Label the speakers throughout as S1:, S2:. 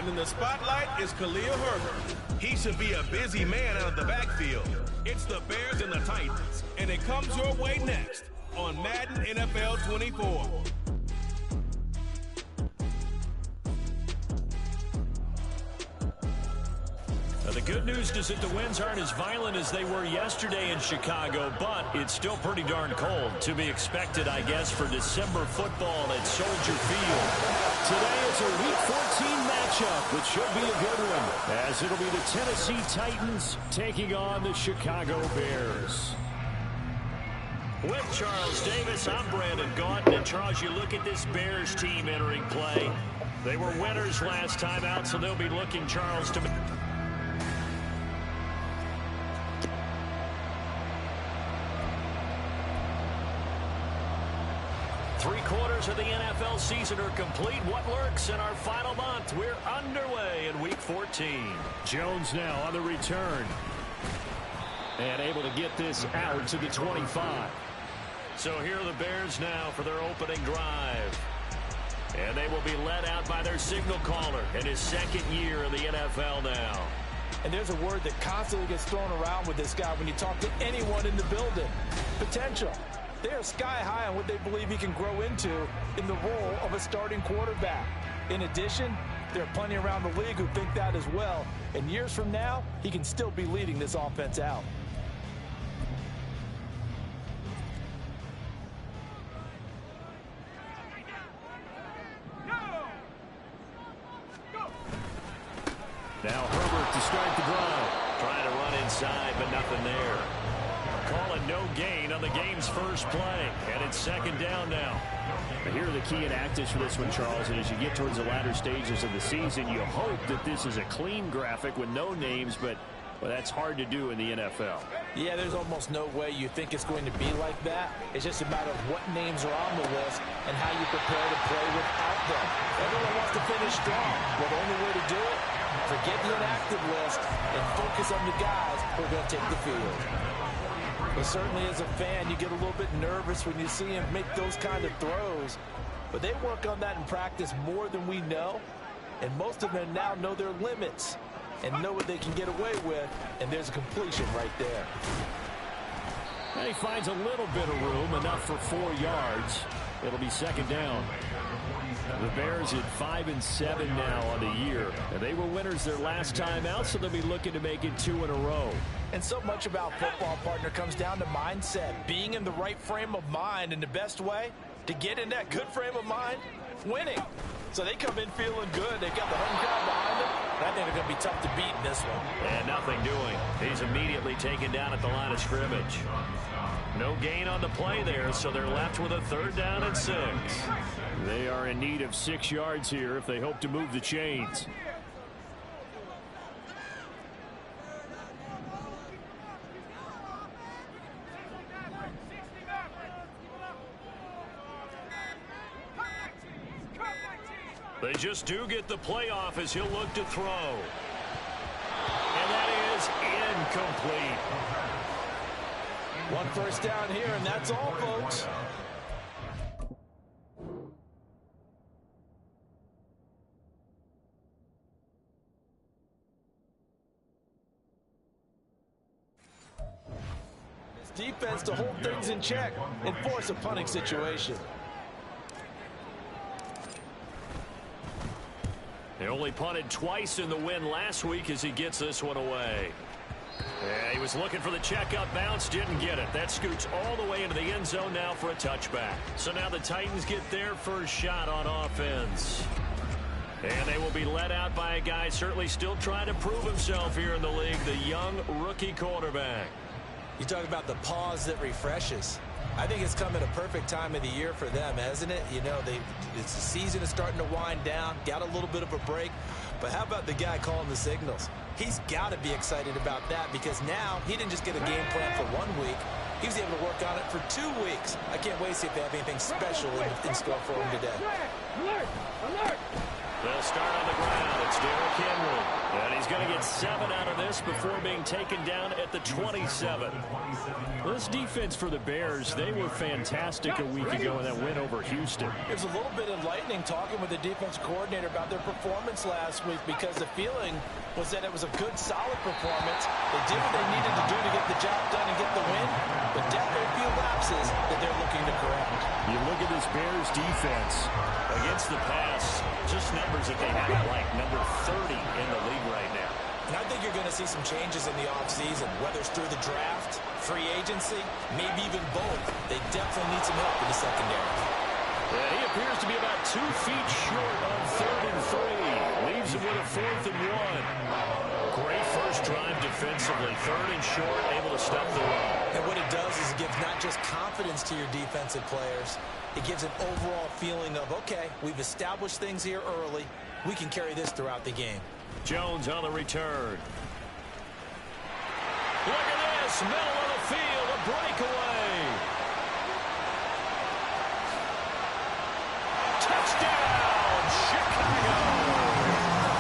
S1: And in the spotlight is Khalil Herbert. He should be a busy man out of the backfield. It's the Bears and the Titans, and it comes your way next on Madden NFL 24.
S2: The good news is that the winds aren't as violent as they were yesterday in Chicago, but it's still pretty darn cold. To be expected, I guess, for December football at Soldier Field. Today is a Week 14 matchup, which should be a good one, as it'll be the Tennessee Titans taking on the Chicago Bears. With Charles Davis, I'm Brandon Gaudin. And Charles, you look at this Bears team entering play. They were winners last time out, so they'll be looking, Charles, to... Three-quarters of the NFL season are complete. What lurks in our final month? We're underway in Week 14. Jones now on the return. And able to get this out to the 25. So here are the Bears now for their opening drive. And they will be led out by their signal caller in his second year in the NFL now.
S3: And there's a word that constantly gets thrown around with this guy when you talk to anyone in the building. Potential. They are sky high on what they believe he can grow into in the role of a starting quarterback. In addition, there are plenty around the league who think that as well. And years from now, he can still be leading this offense out.
S2: Now Herbert to start the drive. Trying to run inside, but nothing there. Call it no gain on the game's first play. And it's second down now. Here are the key inactives for this one, Charles. And as you get towards the latter stages of the season, you hope that this is a clean graphic with no names, but well, that's hard to do in the NFL.
S3: Yeah, there's almost no way you think it's going to be like that. It's just a matter of what names are on the list and how you prepare to play without them. Everyone wants to finish strong. Well, the only way to do it, forget the inactive list and focus on the guys who are going to take the field. But certainly as a fan, you get a little bit nervous when you see him make those kind of throws. But they work on that in practice more than we know. And most of them now know their limits and know what they can get away with. And there's a completion right there.
S2: And he finds a little bit of room, enough for 4 yards. It'll be second down. The Bears at 5-7 now on the year. And they were winners their last time out, so they'll be looking to make it 2 in a row.
S3: And so much about football, partner, comes down to mindset. Being in the right frame of mind, and the best way to get in that good frame of mind, winning. So they come in feeling good. They've got the home crowd behind them. And I think they're going to be tough to beat in this one.
S2: And nothing doing. He's immediately taken down at the line of scrimmage. No gain on the play there, so they're left with a 3rd down and 6. They are in need of 6 yards here if they hope to move the chains. They just do get the playoff as he'll look to throw. And that is incomplete.
S3: 1 first down here, and that's all, folks. This defense to hold things in check and force a punting situation.
S2: They only punted twice in the win last week as he gets this one away. Yeah, he was looking for the checkup bounce, didn't get it. That scoots all the way into the end zone now for a touchback. So now the Titans get their first shot on offense. And they will be led out by a guy certainly still trying to prove himself here in the league, the young rookie quarterback.
S3: You talk about the pause that refreshes. I think it's come at a perfect time of the year for them, hasn't it? You know, the season is starting to wind down, got a little bit of a break. But how about the guy calling the signals? He's got to be excited about that because now he didn't just get a game plan for 1 week. He was able to work on it for 2 weeks. I can't wait to see if they have anything special in store for him today.
S2: They'll start on the ground. It's Derrick Henry. And he's going to get 7 out of this before being taken down at the 27. This defense for the Bears, they were fantastic a week ago in that win over Houston.
S3: It was a little bit enlightening talking with the defense coordinator about their performance last week, because the feeling was that it was a good, solid performance. They did what they needed to do to get the job done and get the win, but definitely a few lapses that they're looking to correct.
S2: You look at this Bears defense against the pass, just numbers that they have like number 30 in the league right now.
S3: And I think you're going to see some changes in the offseason, whether it's through the draft, free agency, maybe even both. They definitely need some help in the secondary.
S2: And he appears to be about 2 feet short on 3rd and 3. Leaves him with a 4th and 1. Great first drive defensively. 3rd and short, able to stop the run.
S3: And what it does is it gives not just confidence to your defensive players, it gives an overall feeling of, okay, we've established things here early. We can carry this throughout the game.
S2: Jones on the return. Look at this, middle of the field, a breakaway. Touchdown, Chicago.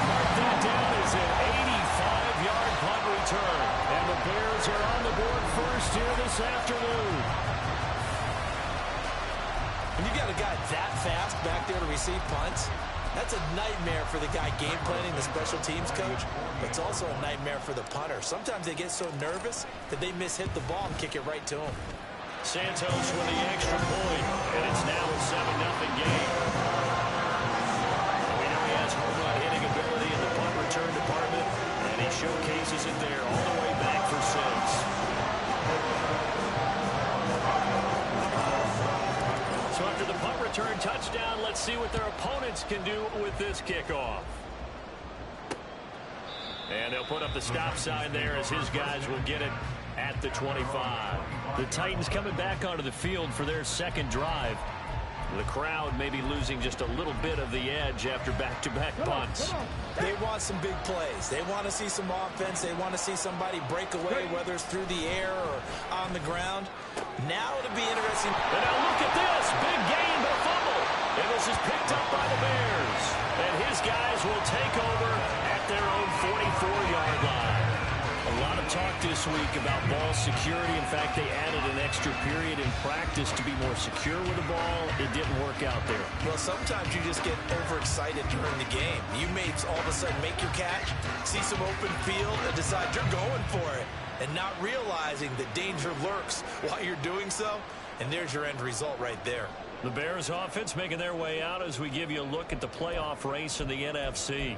S2: Mark that down as an 85-yard punt return. And the Bears are on the board first here this afternoon.
S3: When you got a guy that fast back there to receive punts, that's a nightmare for the guy game planning, the special teams coach, but it's also a nightmare for the punter. Sometimes they get so nervous that they hit the ball and kick it right to him.
S2: Santos with the extra point, and it's now a 7-0 game. We know he has home run hitting ability in the punt return department, and he showcases it there all the way back for 6. So after the punt return touchdown, let's see what their opponents can do with this kickoff. And they'll put up the stop sign there as his guys will get it at the 25. The Titans coming back onto the field for their second drive. The crowd may be losing just a little bit of the edge after back-to-back punts.
S3: They want some big plays. They want to see some offense. They want to see somebody break away, whether it's through the air or on the ground. Now it'll be interesting.
S2: And now look at this. Big gain, but a fumble. And this is picked up by the Bears. And his guys will take over at their own 44-yard line. A lot of talk this week about ball security. In fact, they added an extra period in practice to be more secure with the ball. It didn't work out there.
S3: Well, sometimes you just get overexcited during the game. You may all of a sudden make your catch, see some open field, and decide you're going for it, and not realizing the danger lurks while you're doing so. And there's your end result right there.
S2: The Bears offense making their way out as we give you a look at the playoff race in the NFC.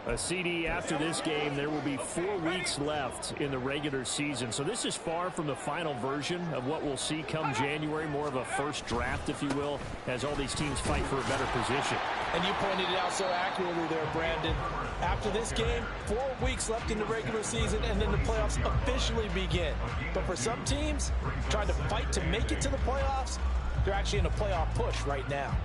S2: A CD after this game, there will be 4 weeks left in the regular season. So this is far from the final version of what we'll see come January, more of a first draft, if you will, as all these teams fight for a better position.
S3: And you pointed it out so accurately there, Brandon. After this game, 4 weeks left in the regular season, and then the playoffs officially begin. But for some teams, trying to fight to make it to the playoffs, they're actually in a playoff push right now.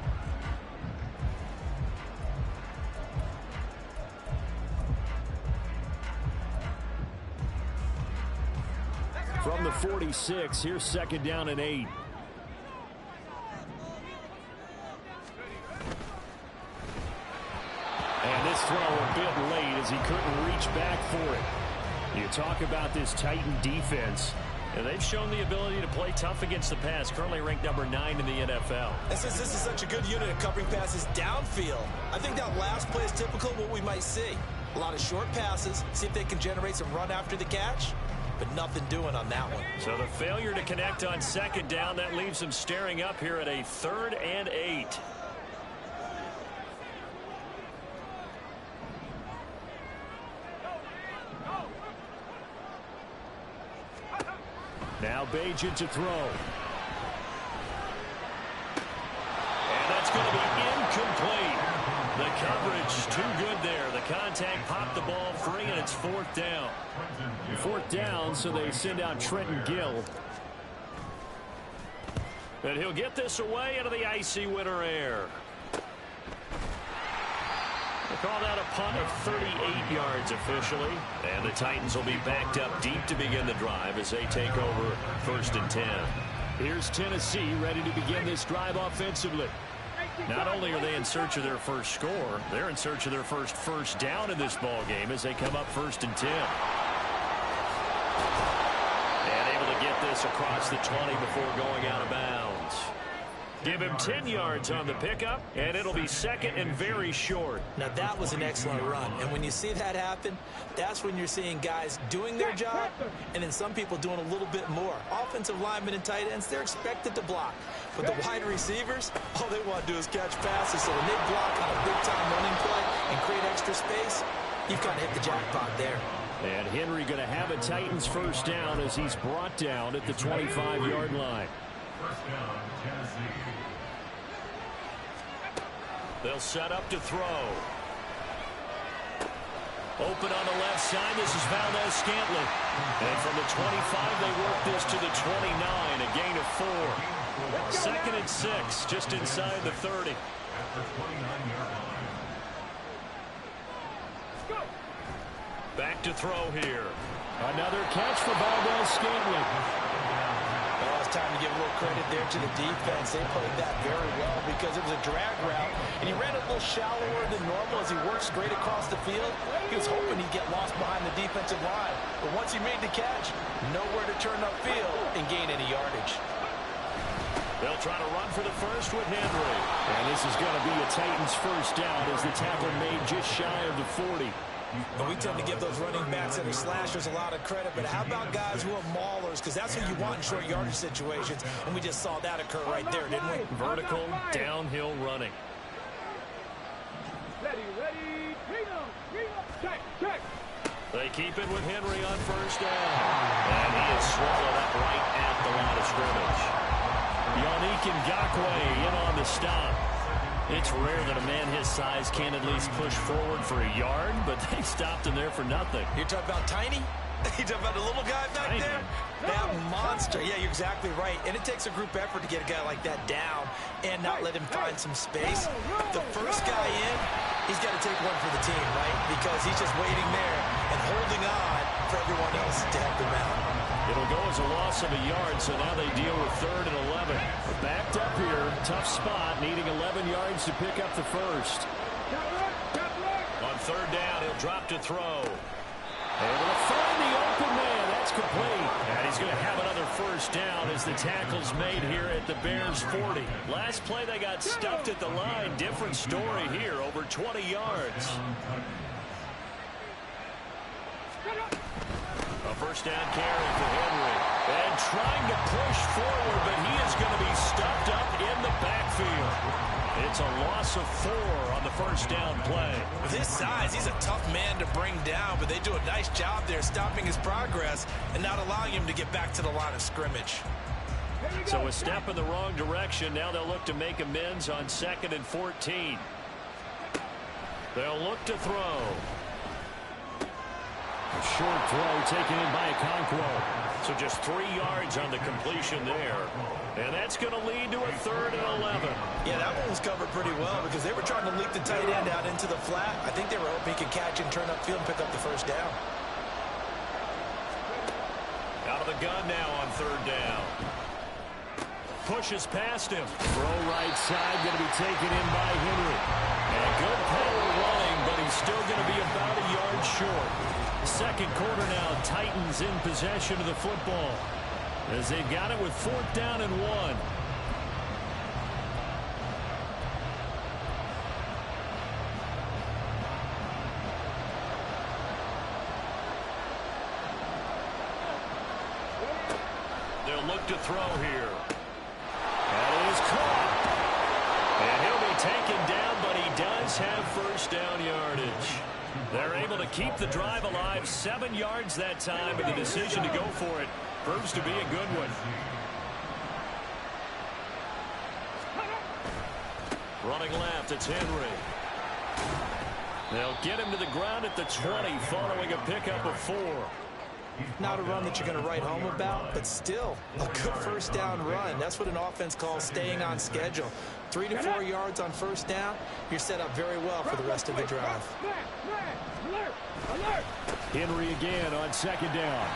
S2: From the 46, here's 2nd down and 8. And this throw a bit late as he couldn't reach back for it. You talk about this Titan defense, and they've shown the ability to play tough against the pass, currently ranked number 9 in the NFL.
S3: And since this is such a good unit of covering passes downfield, I think that last play is typical of what we might see. A lot of short passes, see if they can generate some run after the catch. But nothing doing on that one.
S2: So the failure to connect on 2nd down, that leaves them staring up here at a 3rd and 8. Now Bajan to throw. And that's going to be incomplete. The coverage too good there. The contact popped the ball free, and it's 4th down. 4th down, so they send out Trenton Gill. And he'll get this away into the icy winter air. They call that a punt of 38 yards officially. And the Titans will be backed up deep to begin the drive as they take over 1st and 10. Here's Tennessee ready to begin this drive offensively. Not only are they in search of their first score, they're in search of their first down in this ball game as they come up 1st and 10. And able to get this across the 20 before going out of bounds. Give him 10 yards on the pickup, and it'll be 2nd and very short.
S3: Now, that was an excellent run. And when you see that happen, that's when you're seeing guys doing their job and then some people doing a little bit more. Offensive linemen and tight ends, they're expected to block. But the wide receivers, all they want to do is catch passes. So when they block on a big-time running play and create extra space, you've kind of hit the jackpot there.
S2: And Henry going to have a Titans first down as he's brought down at the 25-yard line.
S4: First down, Tennessee.
S2: They'll set up to throw. Open on the left side. This is Valdez-Scantling. And from the 25, they work this to the 29, a gain of 4. 2nd and 6, just inside the 30.
S4: At the 29-yard line.
S2: Back to throw here. Another catch for Valdez-Scantling.
S3: Well, it's time to give a little credit there to the defense. They played that very well because it was a drag route, and he ran a little shallower than normal as he worked straight across the field. He was hoping he'd get lost behind the defensive line, but once he made the catch, nowhere to turn upfield and gain any yardage.
S2: They'll try to run for the first with Henry. And this is going to be a Titans first down as the tackle made just shy of the 40.
S3: But we tend to give those running backs and the slashers a lot of credit. But how about guys who are maulers? Because that's what you want in short yardage situations. And we just saw that occur right there, didn't we?
S2: Vertical, downhill running.
S5: Ready, check.
S2: They keep it with Henry on first down. And he is swallowed up right at the line of scrimmage. Yannick Ngakoue in on the stop. It's rare that a man his size can't at least push forward for a yard, but they stopped him there for nothing.
S3: You're talking about tiny? You're talking about the little guy back
S2: Tiny.
S3: there? That monster. Yeah, you're exactly right. And it takes a group effort to get a guy like that down and not let him find some space. The first guy in, he's got to take one for the team, right? Because he's just waiting there and holding on for everyone else to help him out.
S2: It'll go as a loss of a yard, so now they deal with 3rd and 11. Backed up here, tough spot, needing 11 yards to pick up the first. On 3rd down, he'll drop to throw. Able to find the open man. That's complete. And he's going to have another first down as the tackle's made here at the Bears 40. Last play, they got stuffed at the line. Different story here, over 20 yards. A first down carry for Henry. And trying to push forward, but he is going to be stuffed up in the backfield. It's a loss of 4 on the first down play.
S3: With his size, he's a tough man to bring down, but they do a nice job there stopping his progress and not allowing him to get back to the line of scrimmage.
S2: So a step in the wrong direction. Now they'll look to make amends on 2nd and 14. They'll look to throw. A short throw taken in by Okonkwo. So just 3 yards on the completion there. And that's going to lead to a 3rd and 11.
S3: Yeah, that one was covered pretty well because they were trying to leak the tight end out into the flat. I think they were hoping he could catch and turn upfield and pick up the first down.
S2: Out of the gun now on 3rd down. Pushes past him. Throw right side, going to be taken in by Henry. And good power running, but he's still going to be about a yard short. Second quarter now, Titans in possession of the football as they've got it with 4th down and 1. They'll look to throw here. That is caught. And he'll be taken down, but he does have first down yardage. They're able to keep the drive alive. 7 yards that time, but the decision to go for it proves to be a good one. Running left, it's Henry. They'll get him to the ground at the 20 following a pickup of 4.
S3: Not a run that you're going to write home about, but still a good first down run. That's what an offense calls staying on schedule. 3 to 4 yards on first down, you're set up very well for the rest of the drive.
S2: Henry again on 2nd down.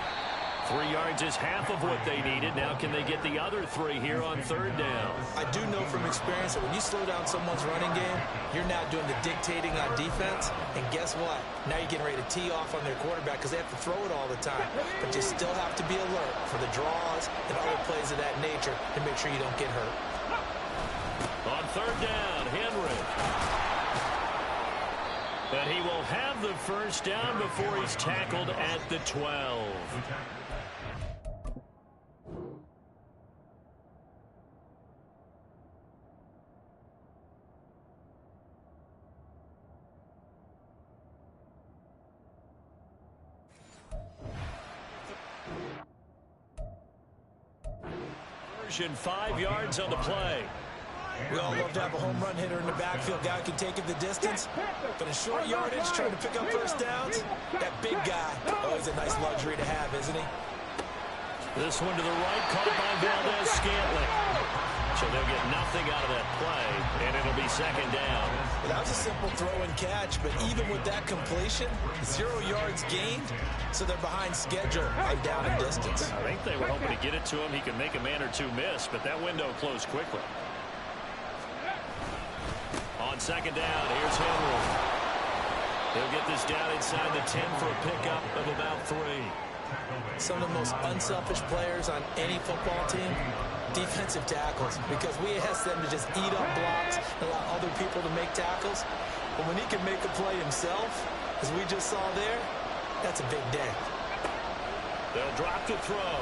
S2: 3 yards is half of what they needed. Now can they get the other 3 here on third down?
S3: I do know from experience that when you slow down someone's running game, you're now doing the dictating on defense. And guess what? Now you're getting ready to tee off on their quarterback because they have to throw it all the time. But you still have to be alert for the draws and other plays of that nature to make sure you don't get hurt.
S2: On third down, Henry. And he will have the first down before he's tackled at the 12. Version 5 yards on the play.
S3: We all love to have a home run hitter in the backfield, guy who can take it the distance. But in short yardage, trying to pick up first downs, that big guy, always a nice luxury to have, isn't he?
S2: This one to the right, caught by Valdez-Scantling. So they'll get nothing out of that play, and it'll be second down.
S3: Well, that was a simple throw and catch, but even with that completion, 0 yards gained, so they're behind schedule on down and distance.
S2: I think they were hoping to get it to him. He could make a man or two miss, but that window closed quickly. On second down, here's Henry. He'll get this down inside the 10 for a pickup of about 3.
S3: Some of the most unselfish players on any football team, defensive tackles, because we ask them to just eat up blocks and allow other people to make tackles. But when he can make a play himself, as we just saw there, that's a big day.
S2: They'll drop the throw.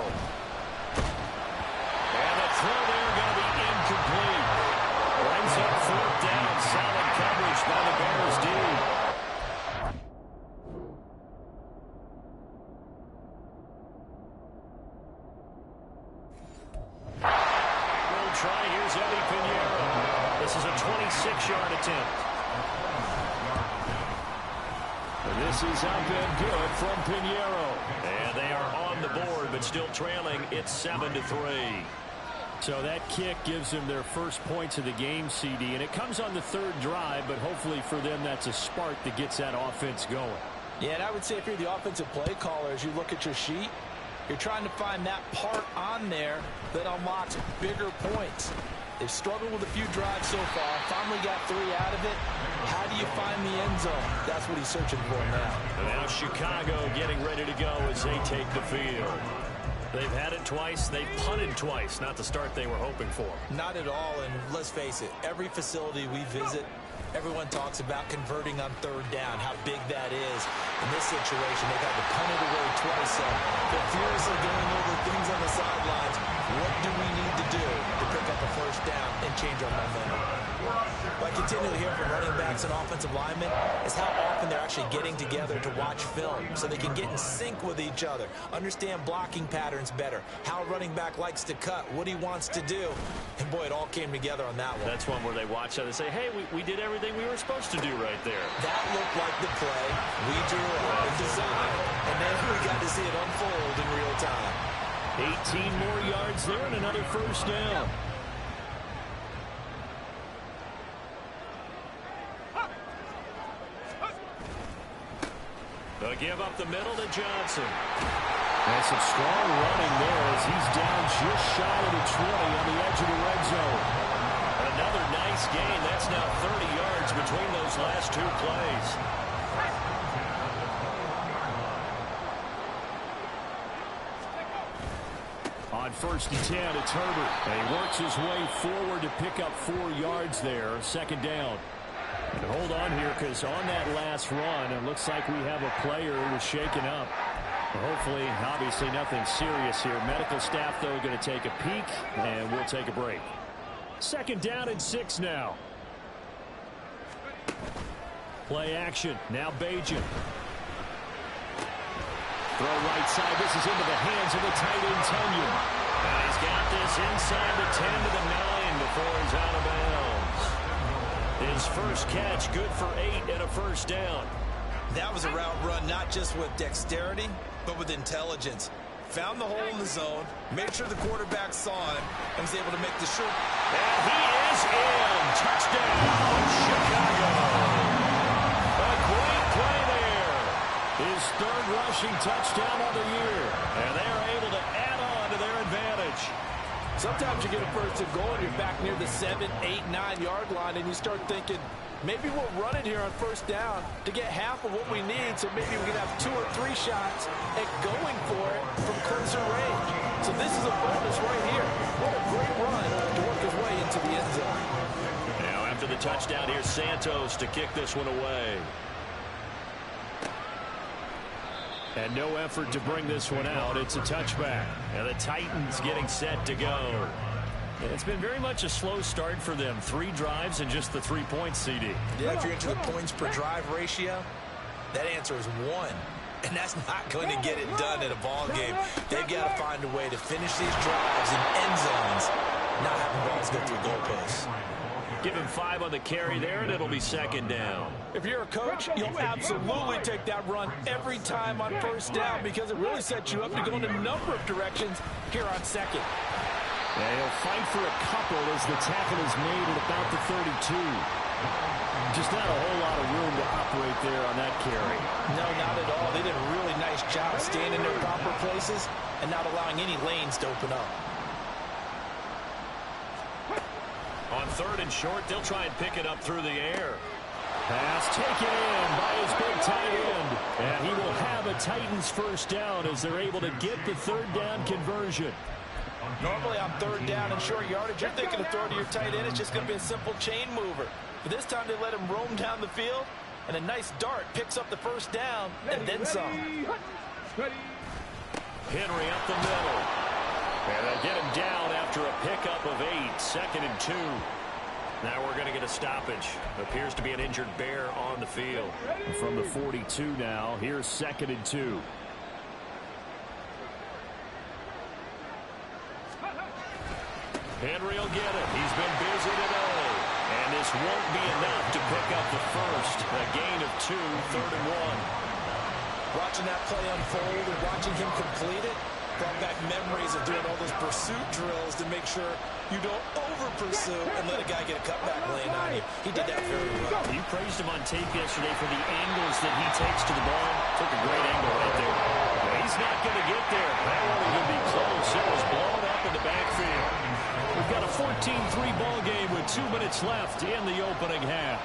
S2: And the throw there going to be incomplete. Brings up fourth down. Solid coverage by the Bears D. We'll try. Here's Eddie Pinheiro. This is a 26-yard attempt. And this is up and good from Pinheiro. And they are on the board, but still trailing. It's 7-3. So that kick gives them their first points of the game, CD, and it comes on the third drive, but hopefully for them that's a spark that gets that offense going.
S3: Yeah, and I would say if you're the offensive play caller, as you look at your sheet, you're trying to find that part on there that unlocks bigger points. They've struggled with a few drives so far, finally got 3 out of it. How do you find the end zone? That's what he's searching for now.
S2: And now Chicago getting ready to go as they take the field. They've had it twice. They've punted twice. Not the start they were hoping for.
S3: Not at all, and let's face it, every facility we visit, everyone talks about converting on third down, how big that is. In this situation, they've had to punt it away twice, so they're furiously going over things on the sidelines. What do we need to do to pick up a first down and change our momentum? What I continue to hear from running backs and offensive linemen is how often they're actually getting together to watch film so they can get in sync with each other, understand blocking patterns better, how a running back likes to cut, what he wants to do. And boy, it all came together on that one.
S2: That's one where they watch that and say, hey, we did everything we were supposed to do right there.
S3: That looked like the play we drew up and designed, and then we got to see it unfold in real time.
S2: 18 more yards there and another first down. They'll give up the middle to Johnson.
S6: And some strong running there as he's down just shy of the 20 on the edge of the red zone.
S2: Another nice gain. That's now 30 yards between those last 2 plays.
S6: On first and 10, it's Herbert. And he works his way forward to pick up 4 yards there. Second down. And hold on here, because on that last run, it looks like we have a player who was shaken up. Hopefully, obviously nothing serious here. Medical staff, though, going to take a peek, and we'll take a break. Second down and 6 now. Play action. Now Bajan. Throw right side. This is into the hands of the tight end, Tunyon.
S2: And he's got this inside the 10 to the 9 before he's out of bounds. His first catch, good for 8 and a first down.
S3: That was a route run not just with dexterity, but with intelligence. Found the hole in the zone, made sure the quarterback saw him, and was able to make the short.
S2: And he is in. Touchdown, Chicago. A great play there. His third rushing touchdown of the year. And they are able to add on to their advantage.
S3: Sometimes you get a first and goal and you're back near the 7, 8, 9-yard line and you start thinking, maybe we'll run it here on first down to get half of what we need, so maybe we can have 2 or 3 shots at going for it from closer range. So this is a bonus right here. What a great run to work his way into the end zone.
S2: Now after the touchdown, here's Santos to kick this one away. And no effort to bring this one out. It's a touchback. And the Titans getting set to go. It's been very much a slow start for them. 3 drives and just the 3 points, CD.
S3: Yeah, if you're into the points per drive ratio, that answer is 1. And that's not going to get it done in a ball game. They've got to find a way to finish these drives in end zones, not having balls go through goalposts.
S2: Give him 5 on the carry there, and it'll be second down.
S3: If you're a coach, you'll absolutely take that run every time on first down because it really sets you up to go in a number of directions here on second.
S6: And he'll fight for a couple as the tackle is made at about the 32. Just not a whole lot of room to operate there on that carry.
S3: No, not at all. They did a really nice job staying in their proper places and not allowing any lanes to open up.
S2: On 3rd and short, they'll try and pick it up through the air.
S6: Pass taken in by his big tight end. And he will have a Titans first down as they're able to get the 3rd down conversion.
S3: Normally on 3rd down and short yardage, you're thinking of throwing to your tight end. It's just going to be a simple chain mover. But this time they let him roam down the field, and a nice dart picks up the first down and then some.
S2: Henry up the middle. And they get him down after a pickup of 8, 2nd and 2. Now we're going to get a stoppage. Appears to be an injured Bear on the field.
S6: From the 42 now, here's 2nd and 2.
S2: Henry will get it. He's been busy today. And this won't be enough to pick up the first. A gain of 2, 3rd and 1.
S3: Watching that play unfold and watching him complete it brought back memories of doing all those pursuit drills to make sure you don't over-pursue and let a guy get a cutback lane on you. He did that very well.
S2: You praised him on tape yesterday for the angles that he takes to the ball. Took a great angle right there. But he's not going to get there. That won't even be close. It was blown up in the backfield. We've got a 14-3 ball game with 2 minutes left in the opening half.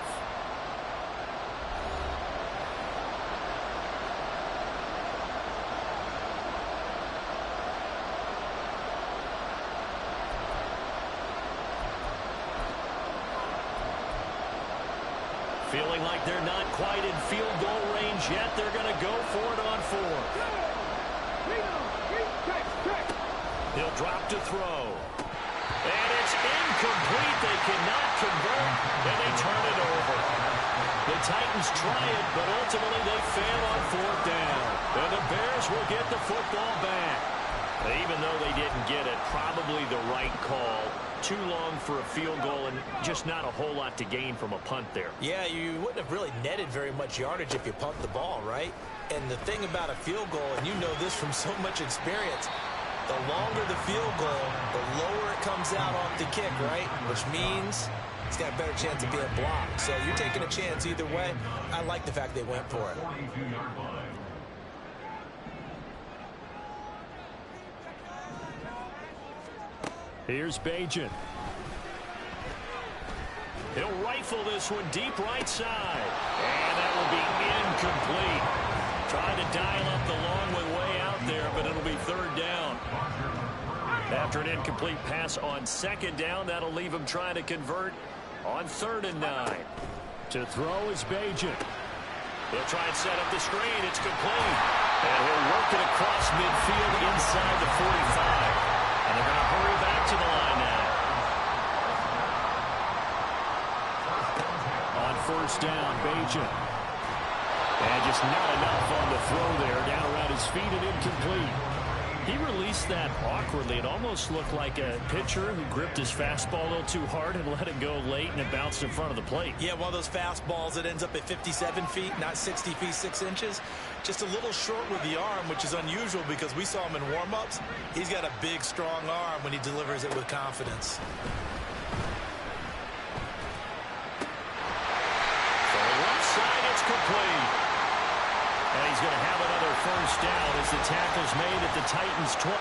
S2: Feeling like they're not quite in field goal range yet. They're going to go for it on 4th. He'll drop to throw. And it's incomplete. They cannot convert, and they turn it over. The Titans try it, but ultimately they fail on 4th down. And the Bears will get the football back. Even though they didn't get it, probably the right call. Too long for a field goal and just not a whole lot to gain from a punt there.
S3: Yeah, you wouldn't have really netted very much yardage if you pumped the ball, right? And the thing about a field goal, and you know this from so much experience, the longer the field goal, the lower it comes out off the kick, right? Which means it's got a better chance of being blocked. So you're taking a chance either way. I like the fact they went for it.
S6: Here's Bajan.
S2: He'll rifle this one deep right side. And that will be incomplete. Trying to dial up the long one way out there, but it'll be 3rd down. After an incomplete pass on 2nd down, that'll leave him trying to convert on 3rd and 9.
S6: To throw is Bajan.
S2: He'll try and set up the screen. It's complete. And he'll work it across midfield inside the 45. And they're going to hurry back to the line now.
S6: On 1st down, Bajan. And just not enough on the throw there. Down around his feet and incomplete.
S2: He released that awkwardly. It almost looked like a pitcher who gripped his fastball a little too hard and let it go late, and it bounced in front of the plate.
S3: Yeah, one of those fastballs that ends up at 57 feet, not 60 feet, 6 inches. Just a little short with the arm, which is unusual because we saw him in warm-ups. He's got a big, strong arm when he delivers it with confidence.
S2: From the left side, it's complete. And he's going to have another first down as the tackle's made at the Titans' 20.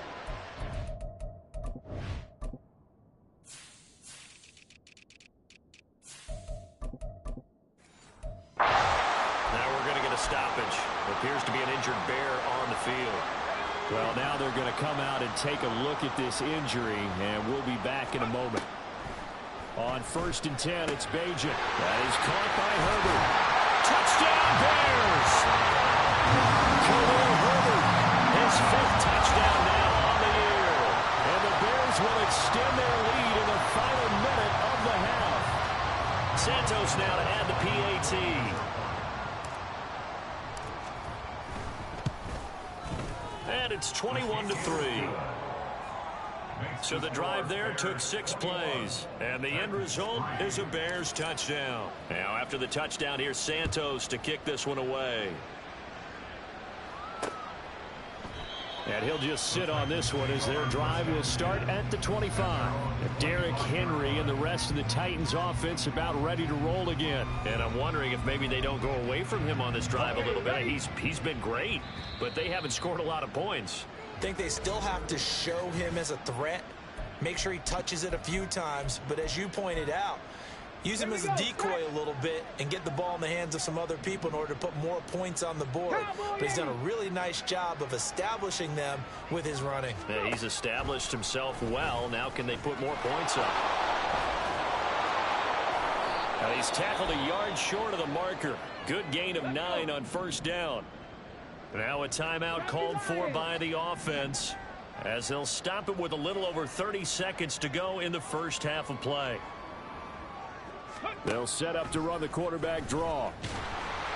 S2: Now we're going to get a stoppage. Appears to be an injured Bear on the field.
S6: Well, now they're going to come out and take a look at this injury, and we'll be back in a moment. On 1st and 10, it's Bajan. That is caught by Herbert. Touchdown, Bears! Khalil Herbert, his 5th touchdown now on the year. And the Bears will extend their lead in the final minute of the half.
S2: Santos now to add the PAT. And it's 21-3. So the drive there took 6 plays. And the end result is a Bears touchdown. Now after the touchdown, here's Santos to kick this one away.
S6: And he'll just sit on this one as their drive will start at the 25. Derrick Henry and the rest of the Titans offense about ready to roll again.
S2: And I'm wondering if maybe they don't go away from him on this drive a little bit. He's been great, but they haven't scored a lot of points.
S3: I think they still have to show him as a threat. Make sure he touches it a few times. But as you pointed out, use him as a decoy a little bit and get the ball in the hands of some other people in order to put more points on the board. But he's done a really nice job of establishing them with his running.
S2: Yeah, he's established himself well. Now can they put more points up? Now he's tackled a yard short of the marker. Good gain of 9 on 1st down. Now a timeout called for by the offense as they'll stop it with a little over 30 seconds to go in the first half of play.
S6: They'll set up to run the quarterback draw.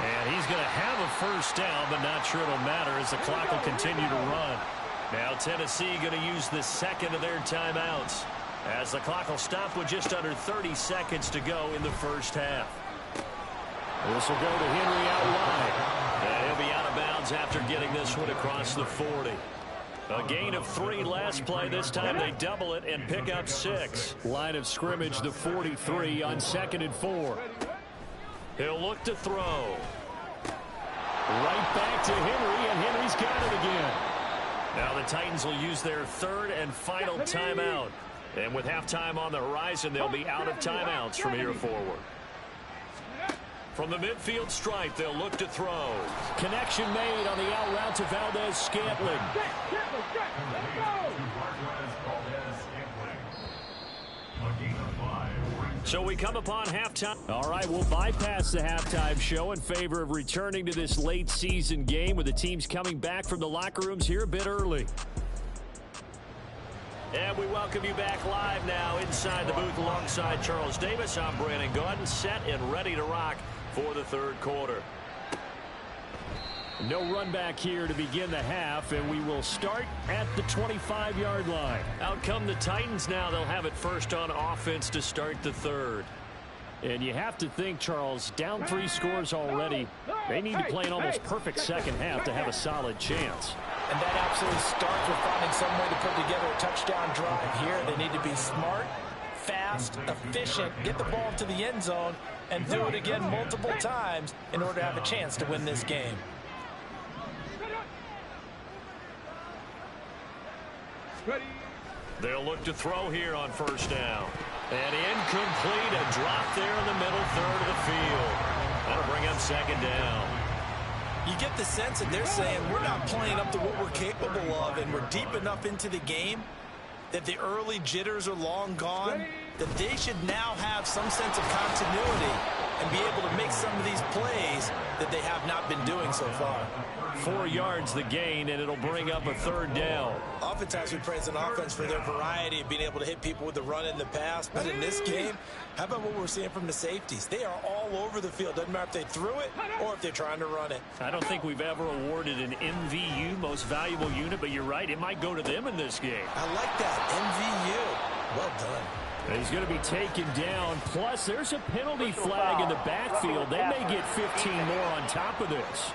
S2: And he's going to have a first down, but not sure it'll matter as the clock will continue to run. Now Tennessee going to use the second of their timeouts as the clock will stop with just under 30 seconds to go in the first half.
S6: This will go to Henry out wide.
S2: And he'll be out of bounds after getting this one across the 40. A gain of 3 last play. This time they double it and pick up 6.
S6: Line of scrimmage, the 43 on 2nd and 4.
S2: He'll look to throw.
S6: Right back to Henry, and Henry's got it again.
S2: Now the Titans will use their 3rd and final timeout. And with halftime on the horizon, they'll be out of timeouts from here forward. From the midfield stripe, they'll look to throw.
S6: Connection made on the out route to Valdez-Scantling.
S2: So we come upon halftime.
S6: All right, we'll bypass the halftime show in favor of returning to this late season game with the teams coming back from the locker rooms here a bit early.
S2: And we welcome you back live now inside the booth alongside Charles Davis. I'm Brandon Gaudin, set and ready to rock for the 3rd quarter.
S6: No run back here to begin the half, and we will start at the 25-yard line.
S2: Out come the Titans now. They'll have it first on offense to start the 3rd.
S6: And you have to think, Charles, down 3 scores already. They need to play an almost perfect second half to have a solid chance.
S3: And that absolutely starts with finding some way to put together a touchdown drive here. They need to be smart, fast, efficient, get the ball to the end zone, and do it again multiple times in order to have a chance to win this game.
S2: They'll look to throw here on 1st down. And incomplete, a drop there in the middle 3rd of the field. That'll bring up 2nd down.
S3: You get the sense that they're saying we're not playing up to what we're capable of, and we're deep enough into the game that the early jitters are long gone, that they should now have some sense of continuity and be able to make some of these plays that they have not been doing so far.
S2: 4 yards the gain, and it'll bring up a 3rd down.
S3: Oftentimes we praise an offense for their variety of being able to hit people with the run and the pass, but in this game, how about what we're seeing from the safeties? They are all over the field. Doesn't matter if they threw it or if they're trying to run it.
S2: I don't think we've ever awarded an MVU, most valuable unit, but you're right, it might go to them in this game.
S3: I like that, MVU. Well done.
S6: And he's going to be taken down. Plus, there's a penalty flag in the backfield. They may get 15 more on top of this.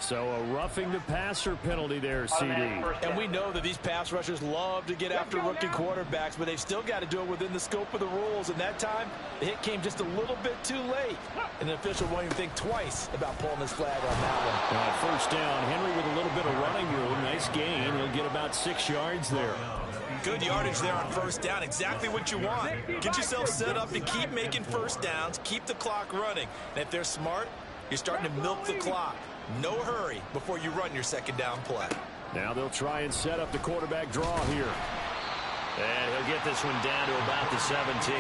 S6: So a roughing the passer penalty there, CD.
S3: And we know that these pass rushers love to get after rookie quarterbacks, but they've still got to do it within the scope of the rules. And that time, the hit came just a little bit too late. And the official won't even think twice about pulling his flag on that one.
S6: First down, Henry with a little bit of running room. Nice gain. He'll get about 6 yards there.
S3: Good yardage there on first down. Exactly what you want. Get yourself set up to keep making first downs, keep the clock running. And if they're smart, you're starting to milk the clock. No hurry before you run your second down play.
S6: Now they'll try and set up the quarterback draw here.
S2: And he'll get this one down to about the 17.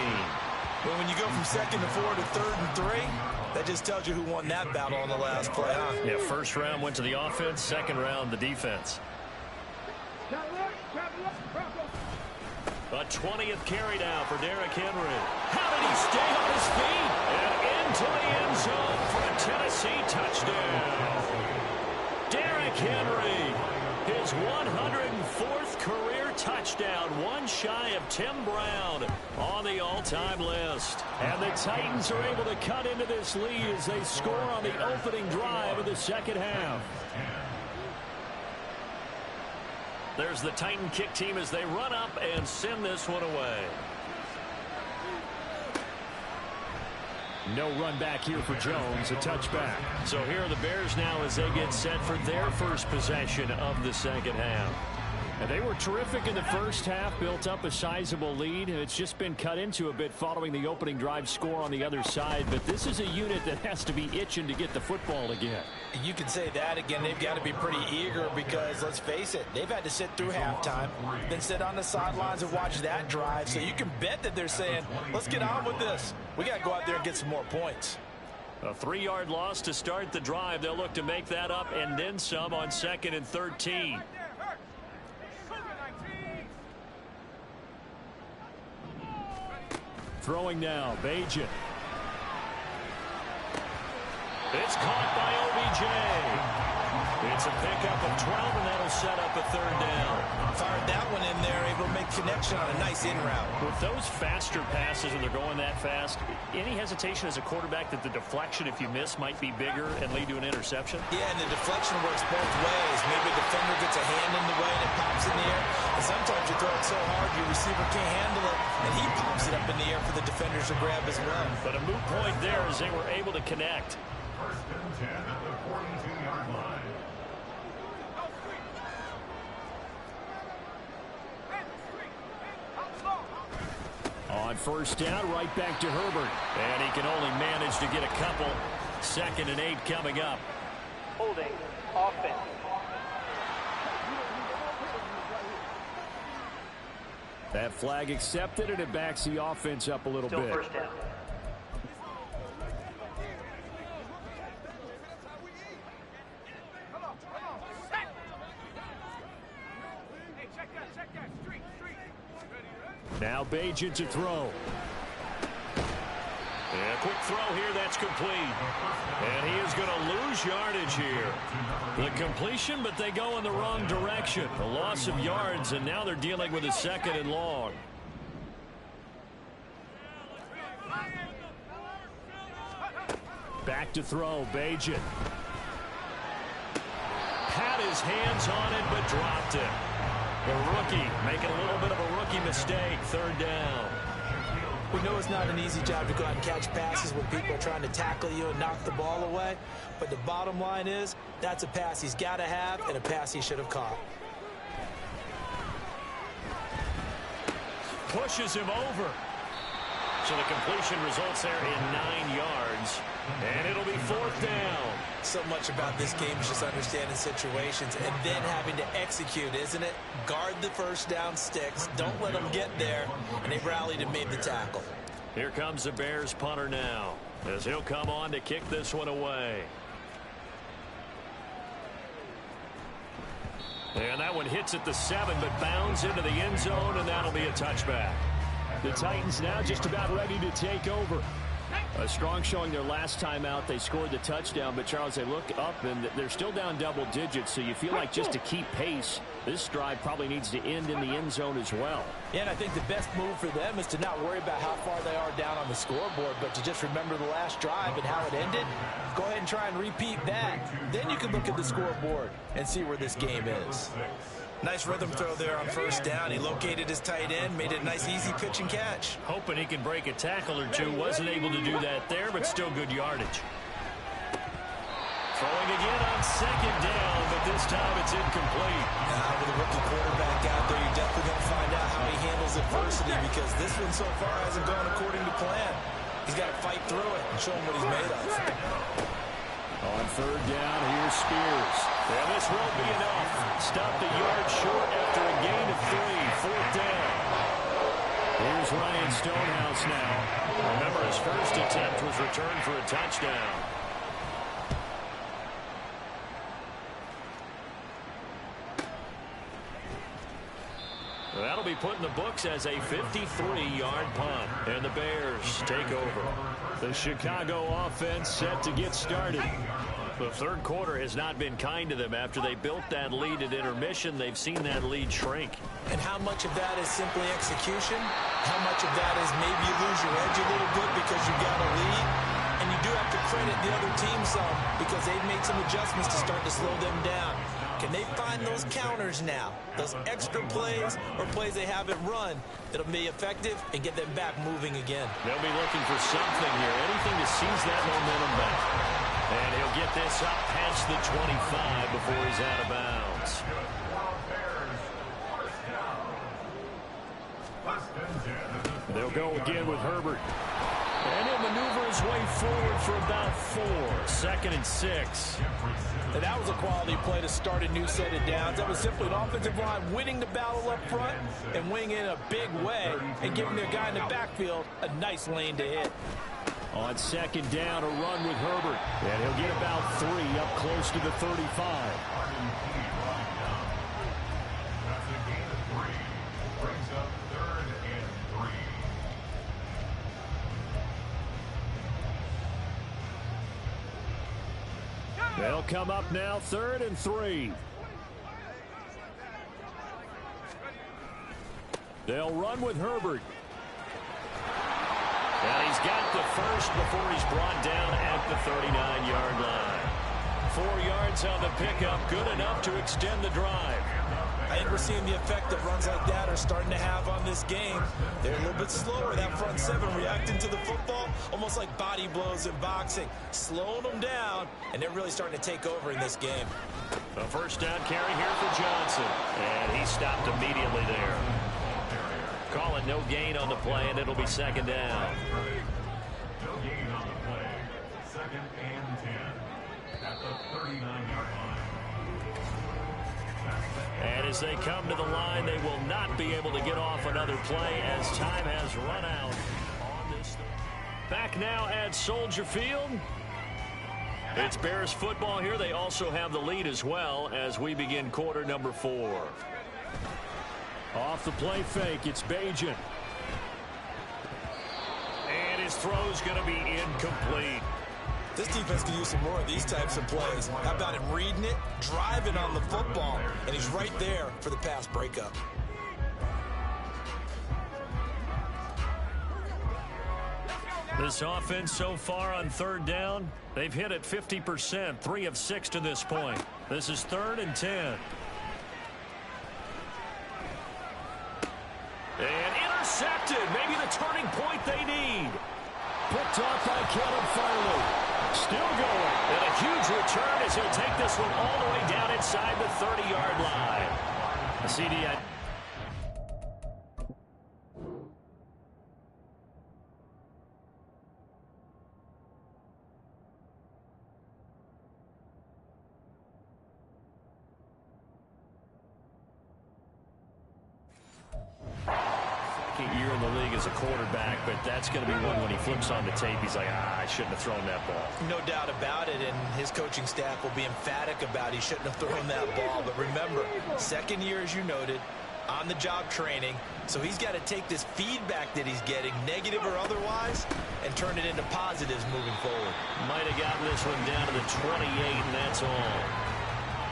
S3: Well, when you go from 2nd to 4 to 3rd and 3, that just tells you who won that battle on the last play, huh?
S2: Yeah, first round went to the offense, second round the defense. A 20th carry down for Derrick Henry. How did he stay on his feet? And into the end zone for a Tennessee touchdown. Derrick Henry, his 104th career touchdown, one shy of Tim Brown on the all-time list. And the Titans are able to cut into this lead as they score on the opening drive of the second half. There's the Titan kick team as they run up and send this one away.
S6: No run back here for Jones, a touchback.
S2: So here are the Bears now as they get set for their first possession of the second half.
S6: And they were terrific in the first half, built up a sizable lead, and it's just been cut into a bit following the opening drive score on the other side. But this is a unit that has to be itching to get the football again.
S3: You can say that again. They've got to be pretty eager because, let's face it, they've had to sit through halftime, then sit on the sidelines and watch that drive. So you can bet that they're saying, let's get on with this. We got to go out there and get some more points.
S2: A 3-yard loss to start the drive. They'll look to make that up and then some on 2nd and 13.
S6: Throwing now, Bajan.
S2: It's caught by OBJ. It's a pickup of 12, and that'll set up a 3rd down.
S3: Fired that one in there, able to make connection on a nice in route.
S2: With those faster passes when they're going that fast, any hesitation as a quarterback that the deflection, if you miss, might be bigger and lead to an interception?
S3: Yeah, and the deflection works both ways. Maybe a defender gets a hand in the way and it pops in the air. And sometimes you throw it so hard your receiver can't handle it, and he pops it up in the air for the defenders to grab as well.
S2: But a moot point there as they were able to connect.
S4: First and 10 at the 42-yard line.
S6: On first down, right back to Herbert.
S2: And he can only manage to get a couple. 2nd and 8 coming up.
S5: Holding offense.
S6: That flag accepted, and it backs the offense up a little bit.
S5: First down.
S6: Now Bajan to throw.
S2: And a quick throw here, that's complete. And he is going to lose yardage here. The completion, but they go in the wrong direction. A loss of yards, and now they're dealing with a 2nd and long.
S6: Back to throw, Bajan.
S2: Had his hands on it, but dropped it. The rookie making a little bit of a rookie mistake. 3rd down.
S3: We know it's not an easy job to go out and catch passes when people are trying to tackle you and knock the ball away. But the bottom line is, that's a pass he's got to have and a pass he should have caught.
S2: Pushes him over. So the completion results there in 9 yards. And it'll be 4th down.
S3: So much about this game is just understanding situations and then having to execute, isn't it? Guard the first down sticks. Don't let them get there. And they rallied and made the tackle.
S2: Here comes the Bears punter now, as he'll come on to kick this one away. And that one hits at the 7, but bounds into the end zone, and that'll be a touchback.
S6: The Titans now just about ready to take over. A strong showing their last time out. They scored the touchdown, but Charles, they look up and they're still down double digits, so you feel like just to keep pace, this drive probably needs to end in the end zone as well.
S3: Yeah, and I think the best move for them is to not worry about how far they are down on the scoreboard, but to just remember the last drive and how it ended. Go ahead and try and repeat that. Then you can look at the scoreboard and see where this game is.
S7: Nice rhythm throw there on first down. He located his tight end, made it a nice, easy pitch and catch.
S2: Hoping he can break a tackle or two. Wasn't able to do that there, but still good yardage. Throwing again on second down, but this time it's incomplete.
S7: Now, with a rookie quarterback out there, you're definitely going to find out how he handles adversity, because this one so far hasn't gone according to plan. He's got to fight through it and show him what he's made of.
S6: On third down, here's Spears.
S2: And this won't be enough. Stopped a yard short after a gain of 3. Fourth down.
S6: Here's Ryan Stonehouse now.
S2: Remember, his first attempt was returned for a touchdown. That'll be put in the books as a 53-yard punt. And the Bears take over.
S6: The Chicago offense set to get started.
S2: The third quarter has not been kind to them. After they built that lead at intermission, they've seen that lead shrink.
S7: And how much of that is simply execution? How much of that is maybe you lose your edge a little bit because you got a lead? And you do have to credit the other team some, because they've made some adjustments to start to slow them down. Can they find those counters now, those extra plays or plays they haven't run that'll be effective and get them back moving again?
S2: They'll be looking for something here, anything to seize that momentum back. And he'll get this up past the 25 before he's out of bounds.
S6: They'll go again with Herbert.
S2: And he'll maneuver his way forward for about 4. 2nd and 6.
S3: And that was a quality play to start a new set of downs. That was simply an offensive line winning the battle up front and winning in a big way and giving their guy in the backfield a nice lane to hit.
S6: On second down, a run with Herbert. And he'll get about 3 up close to the 35. They'll come up now, 3rd and 3. They'll run with Herbert.
S2: And he's got the first before he's brought down at the 39-yard line. 4 yards on the pickup, good enough to extend the drive.
S7: I think we're seeing the effect that runs like that are starting to have on this game. They're a little bit slower, that front 7, reacting to the football, almost like body blows in boxing, slowing them down, and they're really starting to take over in this game.
S2: A first down carry here for Johnson, and he stopped immediately there. Call it no gain on the play, and it'll be 2nd down.
S4: No gain on the play. 2nd and 10 at the 39-yard line.
S2: And as they come to the line, they will not be able to get off another play as time has run out on this. Back now at Soldier Field. It's Bears football here. They also have the lead as well as we begin quarter number 4.
S6: Off the play fake, it's Bajan.
S2: And his throw's going to be incomplete.
S7: This defense can use some more of these types of plays. How about him reading it, driving on the football, and he's right there for the pass breakup.
S2: This offense so far on 3rd down, they've hit it 50%, 3 of 6 to this point. This is 3rd and 10. And intercepted, maybe the turning point they need.
S6: Picked off by Caleb Farley.
S2: Still going. And a huge return as he'll take this one all the way down inside the 30-yard line. The CD. Year in the league as a quarterback, but that's going to be one when he flips on the tape, he's like, I shouldn't have thrown that ball.
S7: No doubt about it, and his coaching staff will be emphatic about he shouldn't have thrown that ball. But remember, 2nd year, as you noted, on-the-job training. So he's got to take this feedback that he's getting, negative or otherwise, and turn it into positives moving forward.
S2: Might have gotten this one down to the 28, and that's all.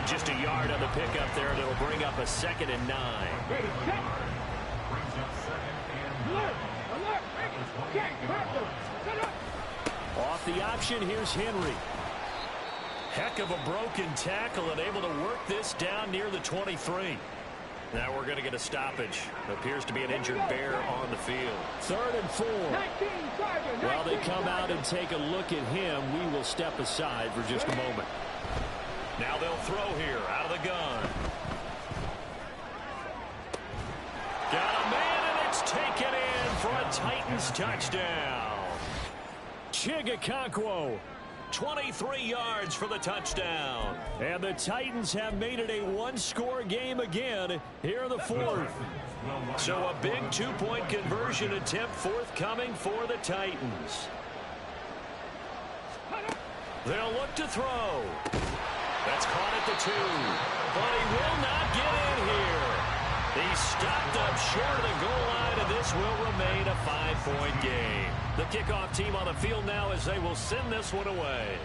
S2: Just a yard on the pickup there, and it'll bring up a 2nd and 9. Off the option, here's Henry. Heck of a broken tackle and able to work this down near the 23. Now we're going to get a stoppage. Appears to be an injured Bear on the field. 3rd and 4. While they come out and take a look at him, we will step aside for just a moment. Now they'll throw here out of the gun. Got a man, and it's taken in for a Titans touchdown. Chi Wk14. 23 yards for the touchdown. And the Titans have made it a one-score game again here in the 4th. So a big 2-point conversion attempt forthcoming for the Titans. They'll look to throw. That's caught at the 2. But he will not get in here. He's stopped up short of the goal line, and this will remain a 5-point game. The kickoff team on the field now as they will send this one away.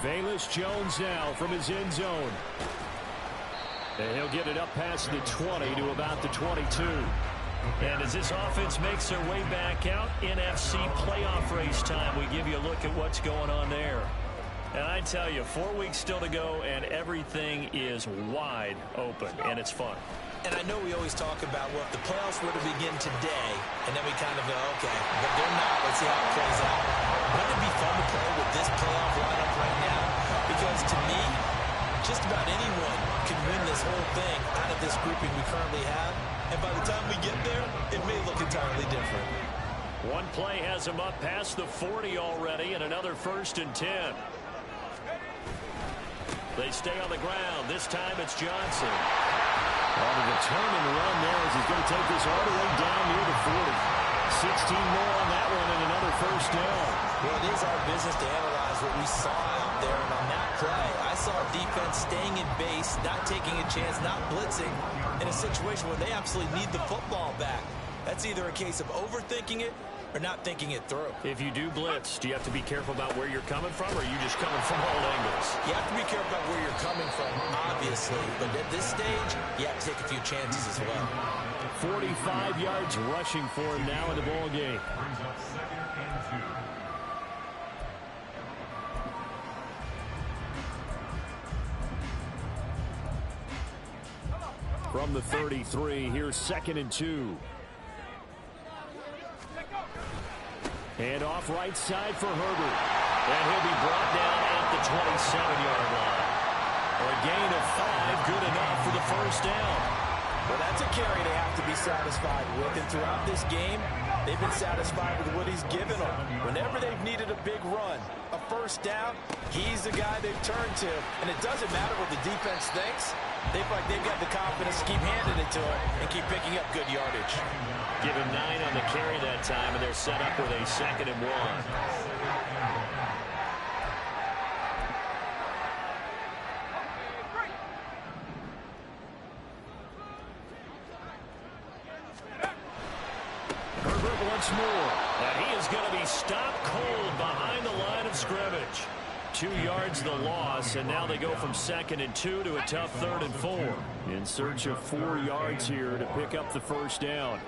S2: Velus Jones now from his end zone. And he'll get it up past the 20 to about the 22. And as this offense makes their way back out, NFC playoff race time, we give you a look at what's going on there. And I tell you, 4 weeks still to go, and everything is wide open, and it's fun.
S7: And I know we always talk about, well, if the playoffs were to begin today, and then we kind of go, okay, but they're not. Let's see how it plays out. Wouldn't it be fun to play with this playoff lineup right now? Because to me, just about anyone can win this whole thing out of this grouping we currently have. And by the time we get there, it may look entirely different.
S2: One play has him up past the 40 already, and another 1st and 10. They stay on the ground. This time it's Johnson. On the return and run there as he's going to take this all the way down near the 40. 16 more on that one and another 1st down.
S7: Well, it is our business to analyze what we saw out there, and on that play, I saw defense staying in base, not taking a chance, not blitzing, in a situation where they absolutely need the football back. That's either a case of overthinking it or not thinking it through.
S2: If you do blitz, do you have to be careful about where you're coming from, or are you just coming from all angles?
S7: You have to be careful about where you're coming from, obviously. But at this stage, you have to take a few chances as well.
S2: 45 yards rushing for him now in the ball game.
S4: Brings up 2nd and 2.
S2: From the 33, here's 2nd and 2. And off right side for Herbert. And he'll be brought down at the 27-yard line. A gain of 5, good enough for the 1st down.
S7: Well, that's a carry they have to be satisfied with. And throughout this game, they've been satisfied with what he's given them. Whenever they've needed a big run, a 1st down, he's the guy they've turned to. And it doesn't matter what the defense thinks. They feel like they've got the confidence to keep handing it to him and keep picking up good yardage.
S2: Give him 9 on the carry that time, and they're set up with a 2nd and 1. Herbert once more, and he is going to be stopped cold behind the line of scrimmage. 2 yards the loss, and now they go from 2nd and 2 to a tough 3rd and 4. In search of 4 yards here to pick up the 1st down.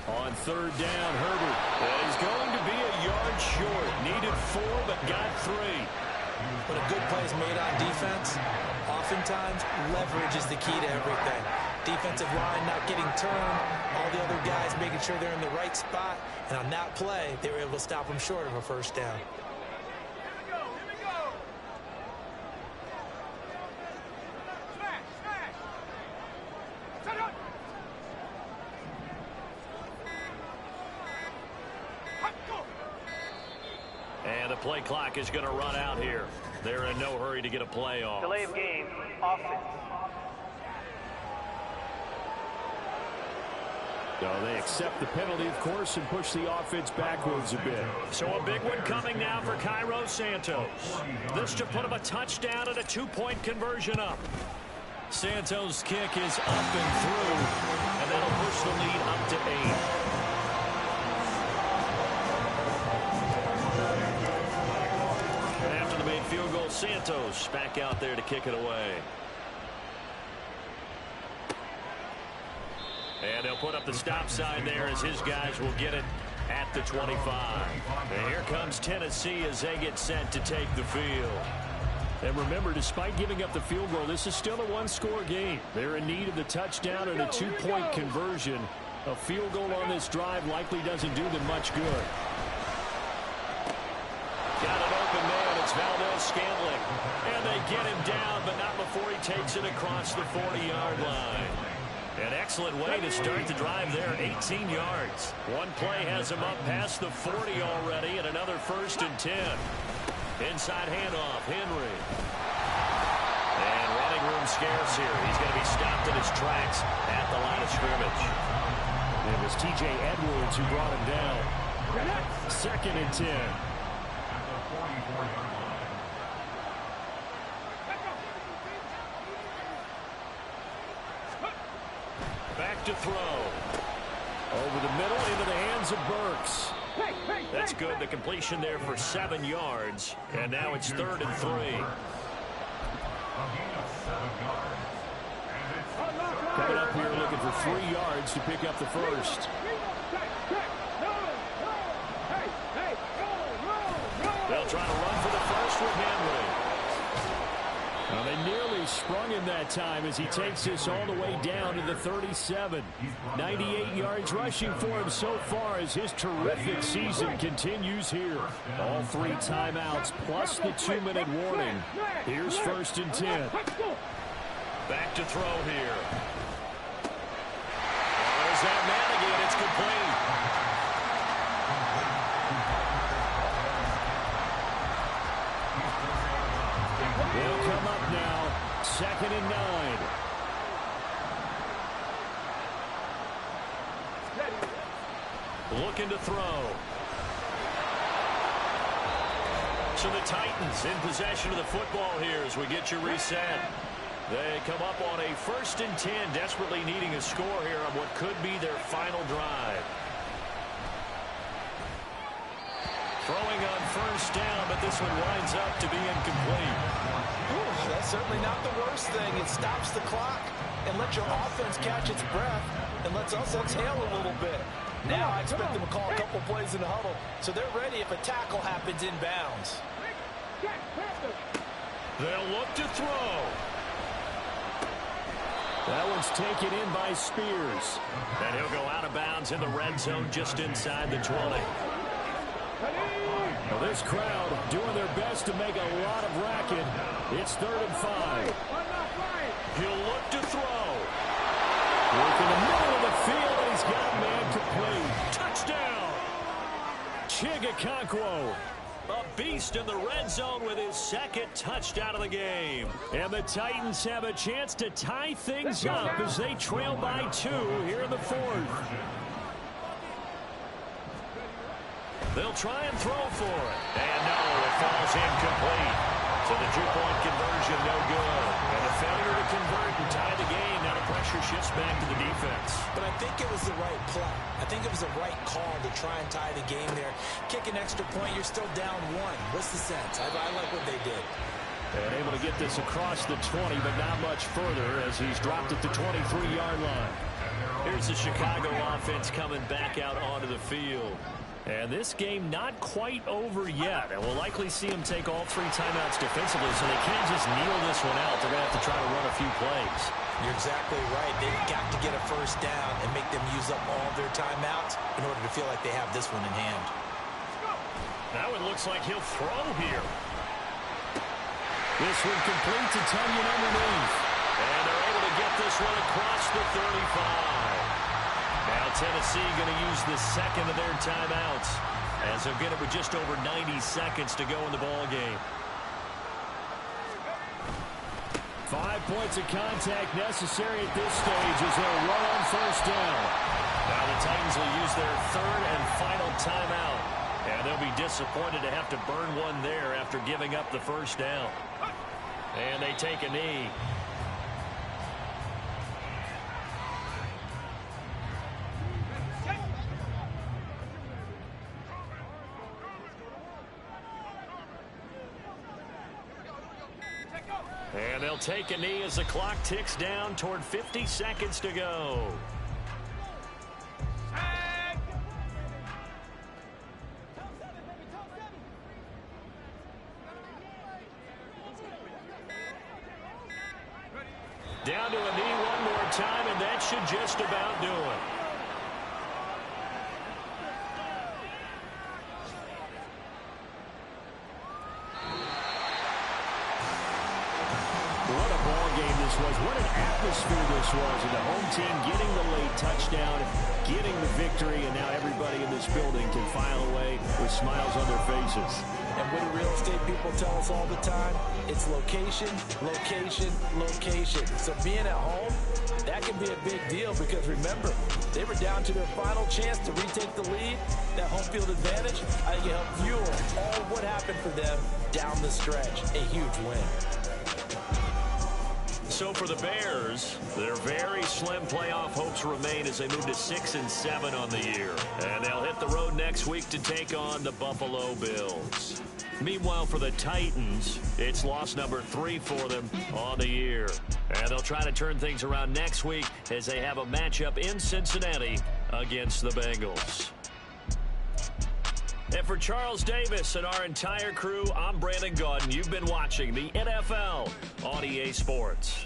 S2: On 3rd down, Herbert. And he's going to be a yard short. Needed 4, but got 3.
S7: When a good play is made on defense, oftentimes leverage is the key to everything. Defensive line not getting turned, all the other guys making sure they're in the right spot, and on that play, they were able to stop them short of a 1st down.
S2: And the play clock is going to run out here. They're in no hurry to get a play off.
S5: Delay of game, offense.
S2: So they accept the penalty, of course, and push the offense backwards a bit. So a big one coming now for Cairo Santos. This to put him a touchdown and a 2-point conversion up. Santos' kick is up and through, and that'll push the lead up to 8. And after the made field goal, Santos back out there to kick it away. And they'll put up the stop sign there as his guys will get it at the 25. And here comes Tennessee as they get set to take the field.
S6: And remember, despite giving up the field goal, this is still a one-score game. They're in need of the touchdown and a two-point conversion. A field goal on this drive likely doesn't do them much good.
S2: Got an open man. It's Valdez-Scantling. And they get him down, but not before he takes it across the 40-yard line. An excellent way to start the drive there, 18 yards. One play has him up past the 40 already, and another 1st and 10. Inside handoff, Henry. And running room scarce here. He's going to be stopped in his tracks at the line of scrimmage.
S6: It was T.J. Edwards who brought him down. 2nd and 10.
S2: Back to throw.
S6: Over the middle into the hands of Burks.
S2: That's good. The completion there for 7 yards. And now it's 3rd and 3.
S6: Coming up here looking for 3 yards to pick up the first.
S2: They'll try to run for the first with Henry.
S6: Well, they nearly sprung him that time as he takes this all the way down to the 37. 98 yards rushing for him so far as his terrific season continues here. All 3 timeouts plus the 2-minute warning. Here's 1st and 10.
S2: Back to throw here. There's that man again. It's complete.
S6: They'll come up now, 2nd and 9.
S2: Looking to throw. So the Titans in possession of the football here as we get you reset. They come up on a 1st and 10, desperately needing a score here on what could be their final drive. Throwing on 1st down, but this one winds up to be incomplete.
S7: Ooh, that's certainly not the worst thing. It stops the clock and lets your offense catch its breath and lets us exhale a little bit. Now I expect them to call a couple plays in the huddle, so they're ready if a tackle happens inbounds.
S2: They'll look to throw.
S6: That one's taken in by Spears.
S2: And he'll go out of bounds in the red zone just inside the 20.
S6: Well, this crowd doing their best to make a lot of racket. It's 3rd and 5.
S2: He'll look to throw.
S6: Work in the middle of the field, and he's got a man complete.
S2: Touchdown!
S6: Chi Wk14.
S2: A beast in the red zone with his 2nd touchdown of the game.
S6: And the Titans have a chance to tie things up as they trail by 2 here in the 4th.
S2: They'll try and throw for it. And no, it falls incomplete. So the 2-point conversion no good. And a failure to convert and tie the game. Now the pressure shifts back to the defense.
S7: But I think it was the right play. I think it was the right call to try and tie the game there. Kick an extra point, you're still down 1. What's the sense? I like what they did.
S6: And able to get this across the 20, but not much further as he's dropped at the 23-yard line.
S2: Here's the Chicago offense coming back out onto the field.
S6: And this game not quite over yet. And we'll likely see him take all 3 timeouts defensively, so they can't just kneel this one out. They're going to have to try to run a few plays.
S7: You're exactly right. They've got to get a 1st down and make them use up all their timeouts in order to feel like they have this one in hand.
S2: Now it looks like he'll throw here.
S6: This one complete to Tunyon underneath.
S2: And they're able to get this one across the 35. Now Tennessee going to use the 2nd of their timeouts as they'll get it with just over 90 seconds to go in the ball game.
S6: 5 points of contact necessary at this stage as they'll run on 1st down.
S2: Now the Titans will use their 3rd and final timeout. And they'll be disappointed to have to burn one there after giving up the 1st down. And they take a knee. And they'll take a knee as the clock ticks down toward 50 seconds to go. Down to a knee one more time, and that should just about do it. What a ball game this was. What an atmosphere this was. And the home team getting the late touchdown, getting the victory, and now everybody in this building can file away with smiles on their faces.
S3: And what do real estate people tell us all the time? It's location, location, location. So being at home, that can be a big deal because remember, they were down to their final chance to retake the lead. That home field advantage, I think it helped fuel all what happened for them down the stretch. A huge win.
S2: So for the Bears, their very slim playoff hopes remain as they move to 6-7 on the year. And they'll hit the road next week to take on the Buffalo Bills. Meanwhile, for the Titans, it's loss number 3 for them on the year. And they'll try to turn things around next week as they have a matchup in Cincinnati against the Bengals. And for Charles Davis and our entire crew, I'm Brandon Gaudin. You've been watching the NFL on EA Sports.